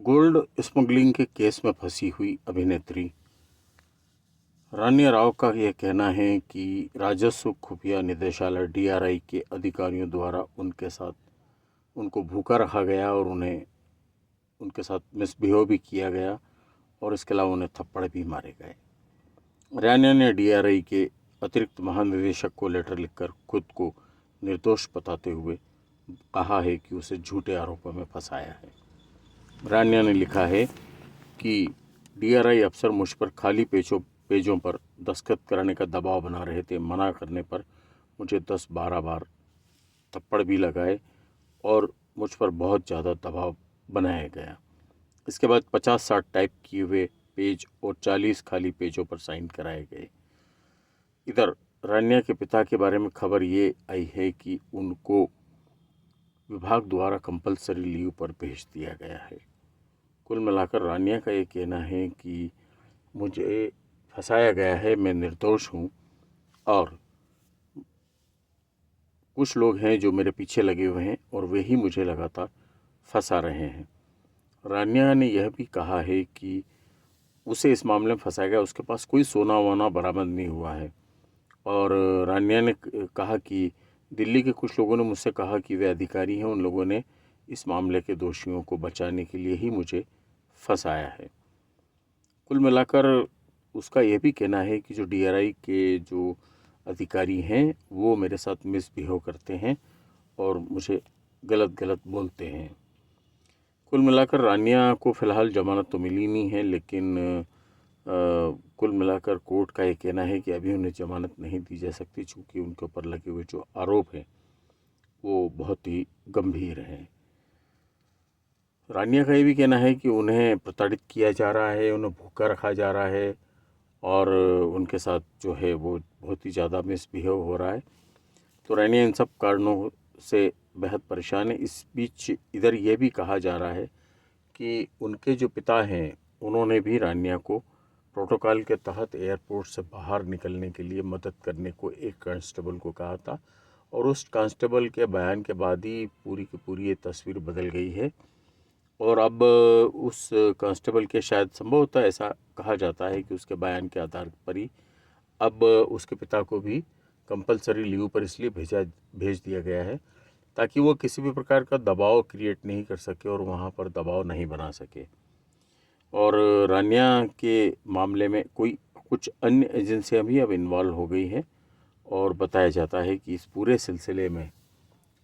Gold smuggling के case में फंसी हुई अभिनेत्री रान्या राव का यह कहना है कि राजस्व खुफिया निदेशालय डीआरआई के अधिकारियों द्वारा उनको भूखा रखा गया और उनके साथ मिसबिहेव भी किया गया और इसके अलावा उन्हें थप्पड़ भी मारे गए। रान्या ने डीआरआई के अतिरिक्त महानिदेशक को लेटर लिखकर खुद को निर्दोष बताते हुए कहा है कि उसे झूठे आरोपों में फंसाया है। रान्या ने लिखा है कि डीआरआई अफसर मुझ पर खाली पेजों पर दस्तखत कराने का दबाव बना रहे थे। मना करने पर मुझे 10-12 बार थप्पड़ भी लगाए और मुझ पर बहुत ज़्यादा दबाव बनाया गया। इसके बाद 50-60 टाइप किए हुए पेज और 40 खाली पेजों पर साइन कराए गए। इधर रान्या के पिता के बारे में खबर ये आई है कि उनको विभाग द्वारा कंपलसरी लीव पर भेज दिया गया है। कुल मिलाकर रान्या का ये कहना है कि मुझे फंसाया गया है, मैं निर्दोष हूँ और कुछ लोग हैं जो मेरे पीछे लगे हुए हैं और वे ही मुझे लगातार फंसा रहे हैं। रान्या ने यह भी कहा है कि उसे इस मामले में फंसाया गया, उसके पास कोई सोना वोना बरामद नहीं हुआ है। और रान्या ने कहा कि दिल्ली के कुछ लोगों ने मुझसे कहा कि वे अधिकारी हैं, उन लोगों ने इस मामले के दोषियों को बचाने के लिए ही मुझे फंसाया है। कुल मिलाकर उसका यह भी कहना है कि जो डीआरआई के जो अधिकारी हैं वो मेरे साथ मिसबिहेव करते हैं और मुझे गलत बोलते हैं। कुल मिलाकर रान्या को फ़िलहाल जमानत तो मिली नहीं है, लेकिन कुल मिलाकर कोर्ट का ये कहना है कि अभी उन्हें जमानत नहीं दी जा सकती, चूँकि उनके ऊपर लगे हुए जो आरोप हैं वो बहुत ही गंभीर हैं। रान्या का ये भी कहना है कि उन्हें प्रताड़ित किया जा रहा है, उन्हें भूखा रखा जा रहा है और उनके साथ जो है वो बहुत ही ज़्यादा मिसबिहेव हो रहा है। तो रान्या इन सब कारणों से बेहद परेशान है। इस बीच इधर ये भी कहा जा रहा है कि उनके जो पिता हैं उन्होंने भी रान्या को प्रोटोकॉल के तहत एयरपोर्ट से बाहर निकलने के लिए मदद करने को एक कांस्टेबल को कहा था और उस कांस्टेबल के बयान के बाद ही पूरी की पूरी ये तस्वीर बदल गई है। और अब उस कांस्टेबल के शायद संभवतः ऐसा कहा जाता है कि उसके बयान के आधार पर ही अब उसके पिता को भी कंपलसरी लीव पर इसलिए भेज दिया गया है ताकि वो किसी भी प्रकार का दबाव क्रिएट नहीं कर सके और वहाँ पर दबाव नहीं बना सके। और रान्या के मामले में कुछ अन्य एजेंसियां भी अब इन्वॉल्व हो गई हैं और बताया जाता है कि इस पूरे सिलसिले में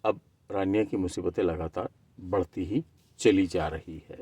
अब रान्या की मुसीबतें लगातार बढ़ती ही चली जा रही है।